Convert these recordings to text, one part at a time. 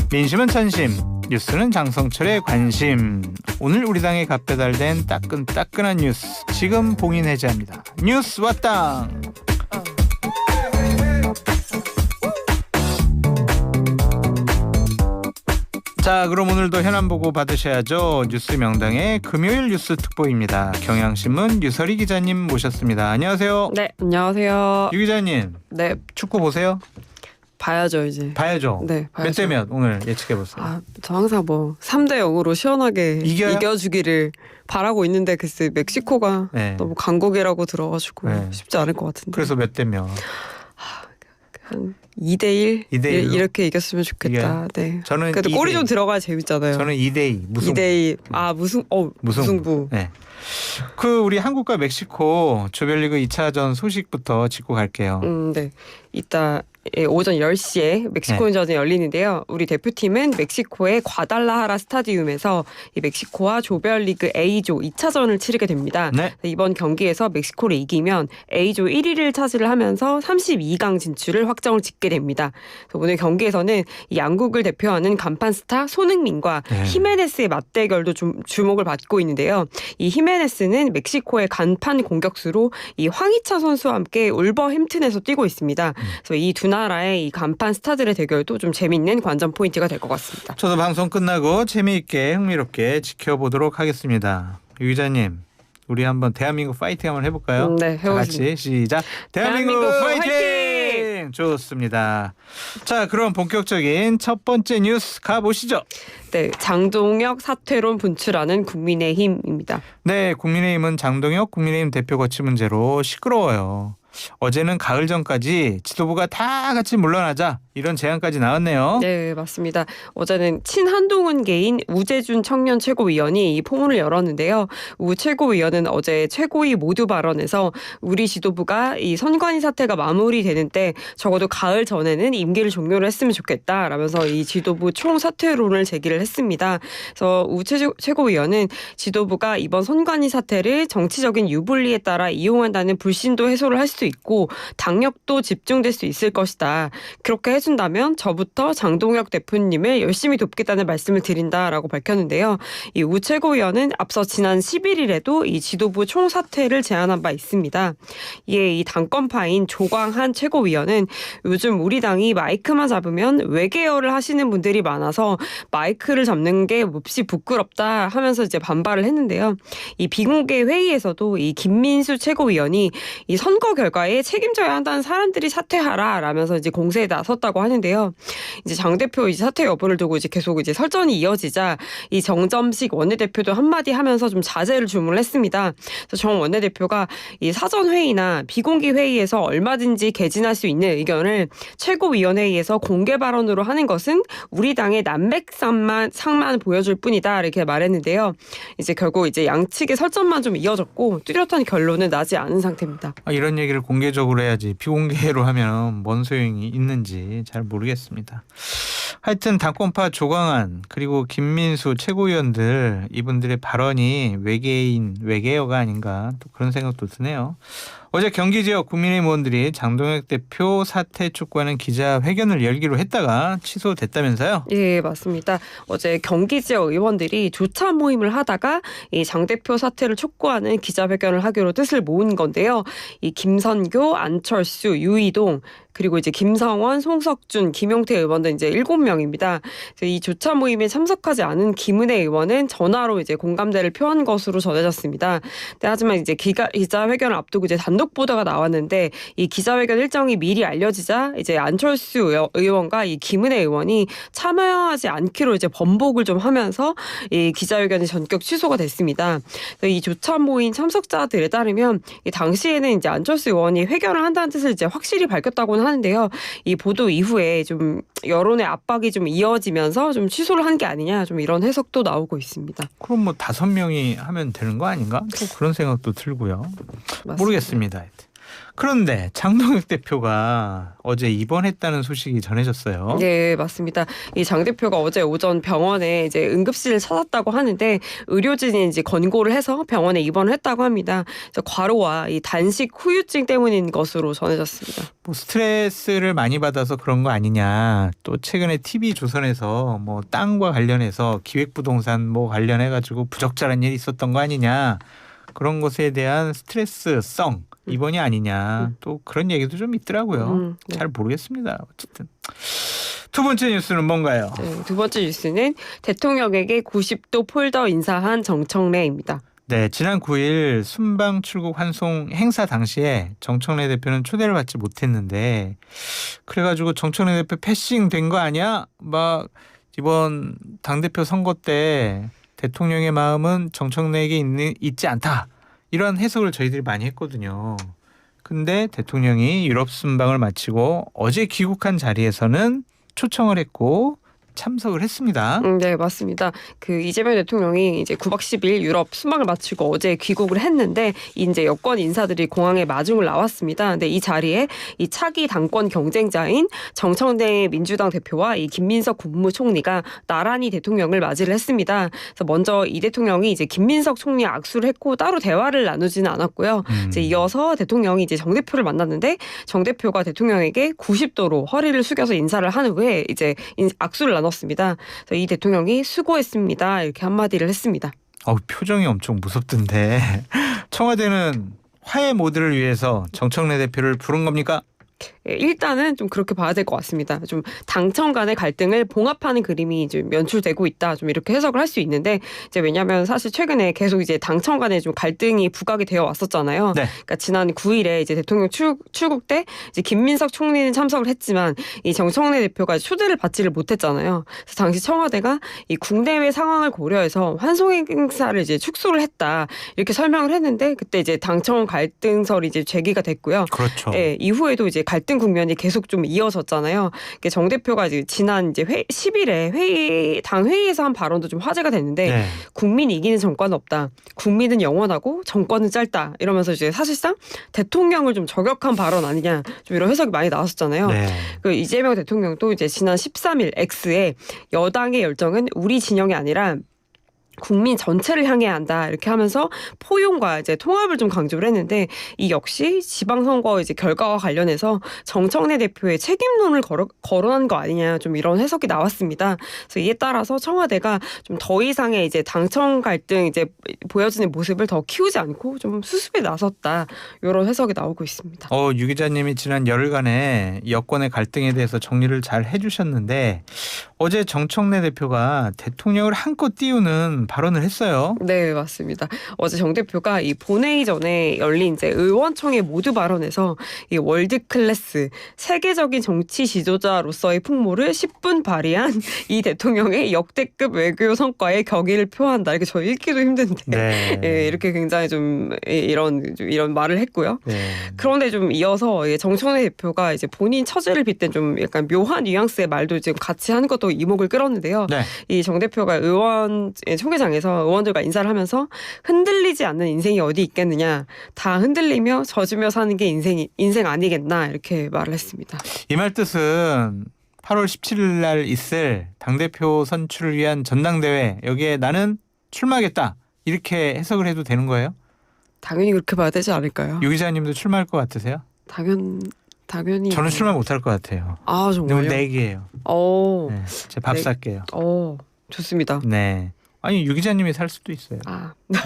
민심은 천심, 뉴스는 장성철의 관심. 오늘 우리 당에 갓배달된 따끈따끈한 뉴스 지금 봉인해제합니다. 뉴스 왔당. 자, 그럼 오늘도 현안 보고 받으셔야죠. 뉴스 명당의 금요일 뉴스 특보입니다. 경향신문 유설희 기자님 모셨습니다. 안녕하세요. 네, 안녕하세요. 유 기자님. 네, 축구 보세요? 봐야죠 이제. 봐야죠. 네, 봐야죠. 몇 대 몇 오늘 예측해 보세요. 저 항상 3대 0으로 시원하게 이겨요? 이겨주기를 바라고 있는데 글쎄 멕시코가 네. 너무 강국이라고 들어가지고 네. 쉽지 않을 것 같은데. 그래서 몇 대 몇? 한 2대1 2대1 로? 이렇게 이겼으면 좋겠다. 네. 저는 그래도 2대2. 골이 좀 들어가야 재밌잖아요. 저는 2대2 무승부. 2대2 무승부. 네. 우리 한국과 멕시코 조별리그 2차전 소식부터 짚고 갈게요. 네. 이따 오전 10시에 멕시코전이 열리는데요. 우리 대표팀은 멕시코의 과달라하라 스타디움에서 이 멕시코와 조별리그 A조 2차전을 치르게 됩니다. 네. 이번 경기에서 멕시코를 이기면 A조 1위를 차지를 하면서 32강 진출을 확정을 짓게 됩니다. 오늘 경기에서는 이 양국을 대표하는 간판 스타 손흥민과 히메네스의 맞대결도 좀 주목을 받고 있는데요. 이 히메네스는 멕시코의 간판 공격수로 이 황희차 선수와 함께 울버햄튼에서 뛰고 있습니다. 그래서 이 두 나라의 이 간판 스타들의 대결도 좀 재미있는 관전 포인트가 될 것 같습니다. 저도 방송 끝나고 재미있게 흥미롭게 지켜보도록 하겠습니다. 유 기자님, 우리 한번 대한민국 파이팅 한번 해볼까요? 네, 다 같이 시작. 대한민국 파이팅! 좋습니다. 자, 그럼 본격적인 첫 번째 뉴스 가보시죠. 네, 장동혁 사퇴론 분출하는 국민의힘입니다. 네, 국민의힘은 장동혁 국민의힘 대표 거취 문제로 시끄러워요. 어제는 가을 전까지 지도부가 다 같이 물러나자 이런 제안까지 나왔네요. 네, 맞습니다. 어제는 친한동훈계인 우재준 청년 최고위원이 이 포문을 열었는데요. 우 최고위원은 어제 최고위 모두 발언에서 우리 지도부가 이 선관위 사태가 마무리되는 때 적어도 가을 전에는 임기를 종료를 했으면 좋겠다라면서 이 지도부 총사퇴론을 제기를 했습니다. 그래서 우 최고위원은 지도부가 이번 선관위 사태를 정치적인 유불리에 따라 이용한다는 불신도 해소를 할 수도 있고 당력도 집중될 수 있을 것이다. 그렇게 해준다면 저부터 장동혁 대표님을 열심히 돕겠다는 말씀을 드린다라고 밝혔는데요. 이 우 최고위원은 앞서 지난 11일에도 이 지도부 총사퇴를 제안한 바 있습니다. 이에 이 당권파인 조광한 최고위원은 요즘 우리 당이 마이크만 잡으면 외계어를 하시는 분들이 많아서 마이크를 잡는 게 몹시 부끄럽다 하면서 이제 반발을 했는데요. 이 비공개 회의에서도 이 김민수 최고위원이 이 선거 결과에 책임져야 한다는 사람들이 사퇴하라라면서 이제 공세에 나섰다고 하는데요. 이제 장 대표 이 사퇴 여부를 두고 이제 계속 이제 설전이 이어지자 이 정점식 원내대표도 한마디 하면서 좀 자제를 주문을 했습니다. 그래서 정 원내대표가 이 사전 회의나 비공개 회의에서 얼마든지 개진할 수 있는 의견을 최고위원회의에서 공개 발언으로 하는 것은 우리 당의 난맥상만 보여줄 뿐이다 이렇게 말했는데요. 이제 결국 이제 양측의 설전만 좀 이어졌고 뚜렷한 결론은 나지 않은 상태입니다. 이런 얘기를 공개적으로 해야지 비공개로 하면 뭔 소용이 있는지 잘 모르겠습니다. 하여튼 당권파 조광한 그리고 김민수 최고위원들 이분들의 발언이 외계어가 아닌가 또 그런 생각도 드네요. 어제 경기 지역 국민의힘 의원들이 장동혁 대표 사퇴 촉구하는 기자회견을 열기로 했다가 취소됐다면서요? 예, 맞습니다. 어제 경기 지역 의원들이 조차 모임을 하다가 이 장 대표 사퇴를 촉구하는 기자회견을 하기로 뜻을 모은 건데요. 이 김선교, 안철수, 유이동 그리고 이제 김성원, 송석준, 김용태 의원들 이제 7명입니다. 이 조차 모임에 참석하지 않은 김은혜 의원은 전화로 이제 공감대를 표한 것으로 전해졌습니다. 하지만 이제 기자회견을 앞두고 이제 단독 보도가 나왔는데 이 기자회견 일정이 미리 알려지자 이제 안철수 의원과 이 김은혜 의원이 참여하지 않기로 이제 번복을 좀 하면서 이 기자회견이 전격 취소가 됐습니다. 이 조차 모임 참석자들에 따르면 이 당시에는 이제 안철수 의원이 회견을 한다는 뜻을 이제 확실히 밝혔다고는 하는데요. 이 보도 이후에 좀 여론의 압박이 좀 이어지면서 좀 취소를 한 게 아니냐 좀 이런 해석도 나오고 있습니다. 그럼 뭐 5명이 하면 되는 거 아닌가? 또 그런 생각도 들고요. 맞습니다. 모르겠습니다. 그런데 장동혁 대표가 어제 입원했다는 소식이 전해졌어요. 네, 맞습니다. 이 장 대표가 어제 오전 병원에 이제 응급실을 찾았다고 하는데 의료진이 이제 권고를 해서 병원에 입원을 했다고 합니다. 그래서 과로와 이 단식 후유증 때문인 것으로 전해졌습니다. 뭐 스트레스를 많이 받아서 그런 거 아니냐. 또 최근에 TV조선에서 뭐 땅과 관련해서 기획부동산 뭐 관련해 가지고 부적절한 일이 있었던 거 아니냐. 그런 것에 대한 스트레스성 입원이 아니냐. 또 그런 얘기도 좀 있더라고요. 네. 잘 모르겠습니다. 어쨌든 두 번째 뉴스는 뭔가요? 네, 두 번째 뉴스는 대통령에게 90도 폴더 인사한 정청래입니다. 네, 지난 9일 순방 출국 환송 행사 당시에 정청래 대표는 초대를 받지 못했는데 그래가지고 정청래 대표 패싱 된 거 아니야? 막 이번 당대표 선거 때 대통령의 마음은 정청래에게 있지 않다. 이런 해석을 저희들이 많이 했거든요. 근데 대통령이 유럽 순방을 마치고 어제 귀국한 자리에서는 초청을 했고 참석을 했습니다. 네, 맞습니다. 그 이재명 대통령이 이제 9박 10일 유럽 순방을 마치고 어제 귀국을 했는데 이제 여권 인사들이 공항에 마중을 나왔습니다. 근데 이 자리에 이 차기 당권 경쟁자인 정청래 민주당 대표와 이 김민석 국무총리가 나란히 대통령을 맞이를 했습니다. 그래서 먼저 이 대통령이 이제 김민석 총리 악수를 했고 따로 대화를 나누지는 않았고요. 이제 이어서 대통령이 이제 정 대표를 만났는데 정 대표가 대통령에게 90도로 허리를 숙여서 인사를 한 후에 이제 악수를 나눴습니다. 그래서 이 대통령이 수고했습니다. 이렇게 한마디를 했습니다. 표정이 엄청 무섭던데 청와대는 화해 모드를 위해서 정청래 대표를 부른 겁니까? 일단은 좀 그렇게 봐야 될 것 같습니다. 좀 당청 간의 갈등을 봉합하는 그림이 좀 연출되고 있다. 좀 이렇게 해석을 할 수 있는데 이제 왜냐하면 사실 최근에 계속 이제 당청 간에 좀 갈등이 부각이 되어 왔었잖아요. 네. 그러니까 지난 9일에 이제 대통령 출국 때 이제 김민석 총리는 참석을 했지만 이 정청래 대표가 초대를 받지를 못했잖아요. 그래서 당시 청와대가 이 국내외 상황을 고려해서 환송 행사를 이제 축소를 했다 이렇게 설명을 했는데 그때 이제 당청 갈등설이 이제 제기가 됐고요. 그렇죠. 예, 이후에도 이제 갈등 국면이 계속 좀 이어졌잖아요. 정 대표가 이제 지난 이제 10일에 당 회의에서 한 발언도 좀 화제가 됐는데 네. 국민이 이기는 정권은 없다. 국민은 영원하고 정권은 짧다. 이러면서 이제 사실상 대통령을 좀 저격한 발언 아니냐. 좀 이런 해석이 많이 나왔었잖아요. 네. 그 이재명 대통령도 이제 지난 13일 X에 여당의 열정은 우리 진영이 아니라 국민 전체를 향해야 한다 이렇게 하면서 포용과 이제 통합을 좀 강조를 했는데 이 역시 지방선거 이제 결과와 관련해서 정청래 대표의 책임론을 거론한 거 아니냐 좀 이런 해석이 나왔습니다. 그래서 이에 따라서 청와대가 좀 더 이상의 이제 당청 갈등 이제 보여지는 모습을 더 키우지 않고 좀 수습에 나섰다 이런 해석이 나오고 있습니다. 유 기자님이 지난 열흘간의 여권의 갈등에 대해서 정리를 잘 해주셨는데 어제 정청래 대표가 대통령을 한껏 띄우는 발언을 했어요. 네, 맞습니다. 어제 정 대표가 이 본회의 전에 열린 이제 의원총회 모두 발언에서 이 월드 클래스 세계적인 정치 지도자로서의 풍모를 10분 발휘한 이 대통령의 역대급 외교 성과의 격의를 표한다. 이렇게 저 읽기도 힘든데 네. 예, 이렇게 굉장히 좀 이런 말을 했고요. 네. 그런데 좀 이어서 정청래 대표가 이제 본인 처지를 빗댄 좀 약간 묘한 뉘앙스의 말도 지금 같이 하는 것도 이목을 끌었는데요. 네. 이 정 대표가 총회장에서 의원들과 인사를 하면서 흔들리지 않는 인생이 어디 있겠느냐. 다 흔들리며 젖으며 사는 게 인생 아니겠나 이렇게 말을 했습니다. 이 말 뜻은 8월 17일 날 있을 당대표 선출을 위한 전당대회 여기에 나는 출마하겠다 이렇게 해석을 해도 되는 거예요? 당연히 그렇게 봐야 되지 않을까요? 유 기자님도 출마할 것 같으세요? 당연히. 저는 출마 못할 것 같아요. 아 정말요? 너무 내기예요. 네, 제가 밥 살게요. 좋습니다. 네. 아니 유 기자님이 살 수도 있어요. 네.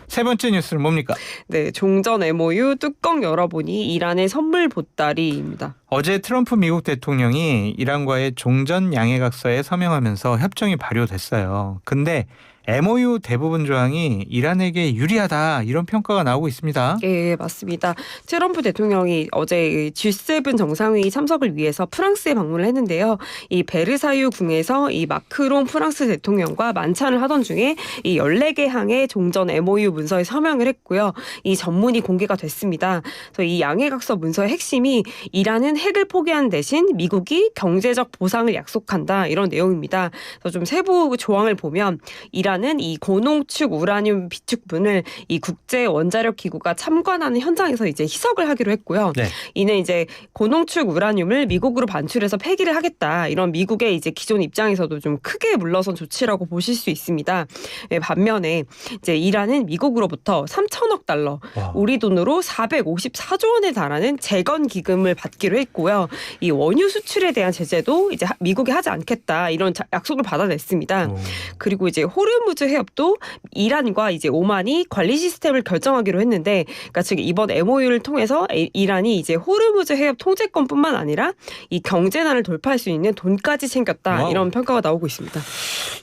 세 번째 뉴스는 뭡니까? 네, 종전 MOU 뚜껑 열어보니 이란의 선물 보따리입니다. 어제 트럼프 미국 대통령이 이란과의 종전 양해각서에 서명하면서 협정이 발효됐어요. 근데 MOU 대부분 조항이 이란에게 유리하다 이런 평가가 나오고 있습니다. 예, 맞습니다. 트럼프 대통령이 어제 G7 정상회의 참석을 위해서 프랑스에 방문을 했는데요. 이 베르사유 궁에서 이 마크롱 프랑스 대통령과 만찬을 하던 중에 이 14개 항의 종전 MOU 문서에 서명을 했고요. 이 전문이 공개가 됐습니다. 그래서 이 양해각서 문서의 핵심이 이란은 핵을 포기한 대신 미국이 경제적 보상을 약속한다 이런 내용입니다. 그래서 좀 세부 조항을 보면 이란 이란은 이 고농축 우라늄 비축분을 이 국제 원자력 기구가 참관하는 현장에서 이제 희석을 하기로 했고요. 네. 이는 이제 고농축 우라늄을 미국으로 반출해서 폐기를 하겠다. 이런 미국의 이제 기존 입장에서도 좀 크게 물러선 조치라고 보실 수 있습니다. 예, 반면에 이제 이란은 미국으로부터 3천억 달러, 와. 우리 돈으로 454조 원에 달하는 재건 기금을 받기로 했고요. 이 원유 수출에 대한 제재도 이제 미국이 하지 않겠다. 이런 약속을 받아냈습니다. 오. 그리고 이제 호르무즈 해협도 이란과 이제 오만이 관리 시스템을 결정하기로 했는데, 그러니까 즉 이번 MOU를 통해서 이란이 이제 호르무즈 해협 통제권뿐만 아니라 이 경제난을 돌파할 수 있는 돈까지 챙겼다. 와우. 이런 평가가 나오고 있습니다.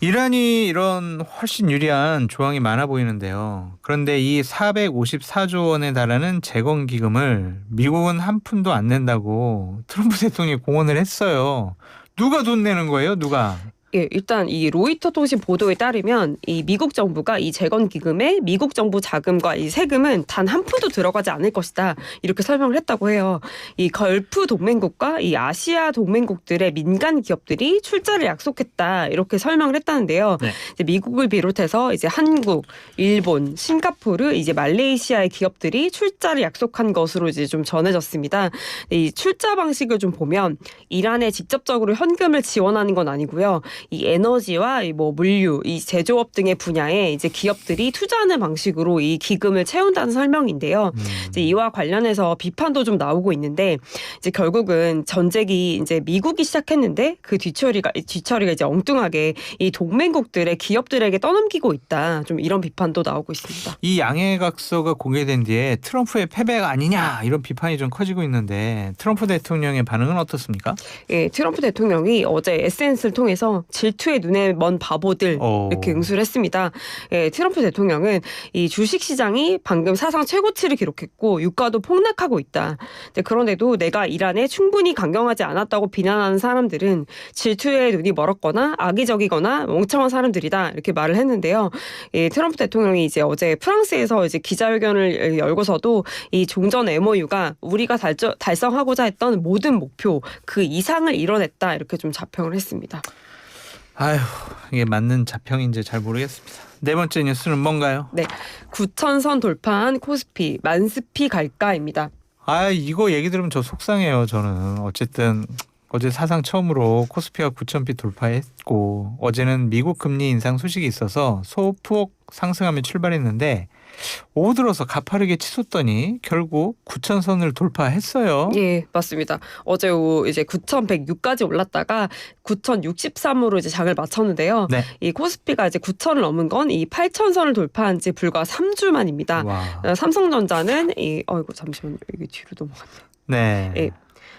이란이 이런 훨씬 유리한 조항이 많아 보이는데요. 그런데 이 454조 원에 달하는 재건 기금을 미국은 한 푼도 안 낸다고 트럼프 대통령이 공언을 했어요. 누가 돈 내는 거예요? 누가? 예, 일단 이 로이터 통신 보도에 따르면 이 미국 정부가 이 재건 기금에 미국 정부 자금과 이 세금은 단 한 푼도 들어가지 않을 것이다. 이렇게 설명을 했다고 해요. 이 걸프 동맹국과 이 아시아 동맹국들의 민간 기업들이 출자를 약속했다. 이렇게 설명을 했다는데요. 네. 이제 미국을 비롯해서 이제 한국, 일본, 싱가포르, 이제 말레이시아의 기업들이 출자를 약속한 것으로 이제 좀 전해졌습니다. 이 출자 방식을 좀 보면 이란에 직접적으로 현금을 지원하는 건 아니고요. 이 에너지와 이 뭐 물류, 이 제조업 등의 분야에 이제 기업들이 투자하는 방식으로 이 기금을 채운다는 설명인데요. 이제 이와 관련해서 비판도 좀 나오고 있는데, 이제 결국은 전쟁이 이제 미국이 시작했는데 그 뒤처리가 이제 엉뚱하게 이 동맹국들의 기업들에게 떠넘기고 있다. 좀 이런 비판도 나오고 있습니다. 이 양해각서가 공개된 뒤에 트럼프의 패배가 아니냐 이런 비판이 좀 커지고 있는데 트럼프 대통령의 반응은 어떻습니까? 예, 트럼프 대통령이 어제 SNS를 통해서 질투의 눈에 먼 바보들 이렇게 응수를 했습니다. 예, 트럼프 대통령은 이 주식시장이 방금 사상 최고치를 기록했고 유가도 폭락하고 있다. 그런데도 내가 이란에 충분히 강경하지 않았다고 비난하는 사람들은 질투의 눈이 멀었거나 악의적이거나 멍청한 사람들이다. 이렇게 말을 했는데요. 예, 트럼프 대통령이 이제 어제 프랑스에서 이제 기자회견을 열고서도 이 종전 MOU가 우리가 달성하고자 했던 모든 목표 그 이상을 이뤄냈다. 이렇게 좀 자평을 했습니다. 아휴, 이게 맞는 자평인지 잘 모르겠습니다. 네 번째 뉴스는 뭔가요? 네, 9,000선 돌파한 코스피 만스피 갈까입니다. 아, 이거 얘기 들으면 저 속상해요. 저는 어쨌든 어제 사상 처음으로 코스피가 9,000피 돌파했고 어제는 미국 금리 인상 소식이 있어서 소폭 상승하며 출발했는데 오후 들어서 가파르게 치솟더니 결국 9,000선을 돌파했어요. 예, 맞습니다. 어제 오후 이제 9,106까지 올랐다가 9,063으로 이제 장을 마쳤는데요. 네. 이 코스피가 이제 9,000을 넘은 건 이 8,000선을 돌파한 지 불과 3주 만입니다. 와. 삼성전자는 잠시만요. 이게 뒤로 넘어갔네. 네. 예.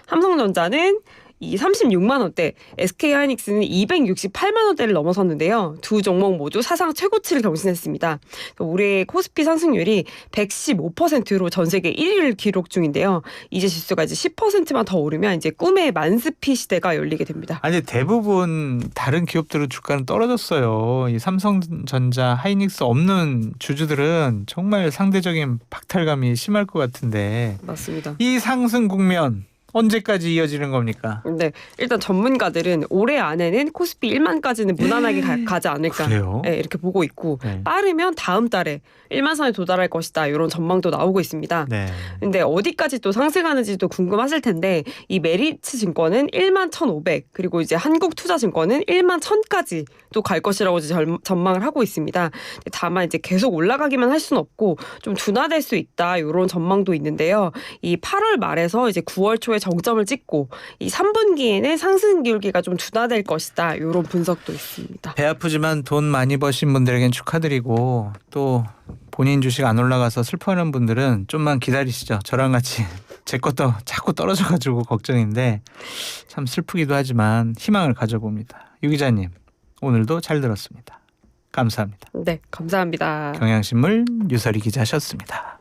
삼성전자는 이 36만 원대, SK하이닉스는 268만 원대를 넘어섰는데요. 두 종목 모두 사상 최고치를 경신했습니다. 올해 코스피 상승률이 115%로 전 세계 1위를 기록 중인데요. 이제 지수가 이제 10%만 더 오르면 이제 꿈의 만스피 시대가 열리게 됩니다. 아니 대부분 다른 기업들은 주가는 떨어졌어요. 이 삼성전자, 하이닉스 없는 주주들은 정말 상대적인 박탈감이 심할 것 같은데 맞습니다. 이 상승 국면 언제까지 이어지는 겁니까? 네, 일단 전문가들은 올해 안에는 코스피 1만까지는 무난하게 가지 않을까. 그래요? 네, 이렇게 보고 있고 네. 빠르면 다음 달에 1만 선에 도달할 것이다. 이런 전망도 나오고 있습니다. 네. 근데 어디까지 또 상승하는지도 궁금하실 텐데 이 메리츠 증권은 1만 1,500 그리고 이제 한국투자증권은 1만 1,000까지 또 갈 것이라고 이제 전망을 하고 있습니다. 다만 이제 계속 올라가기만 할 수는 없고 좀 둔화될 수 있다. 이런 전망도 있는데요. 이 8월 말에서 이제 9월 초에 정점을 찍고 이 3분기에는 상승 기울기가 좀 둔화될 것이다. 이런 분석도 있습니다. 배 아프지만 돈 많이 버신 분들에겐 축하드리고 또 본인 주식 안 올라가서 슬퍼하는 분들은 좀만 기다리시죠. 저랑 같이 제 것도 자꾸 떨어져가지고 걱정인데 참 슬프기도 하지만 희망을 가져봅니다. 유 기자님 오늘도 잘 들었습니다. 감사합니다. 네, 감사합니다. 경향신문 유설희 기자셨습니다.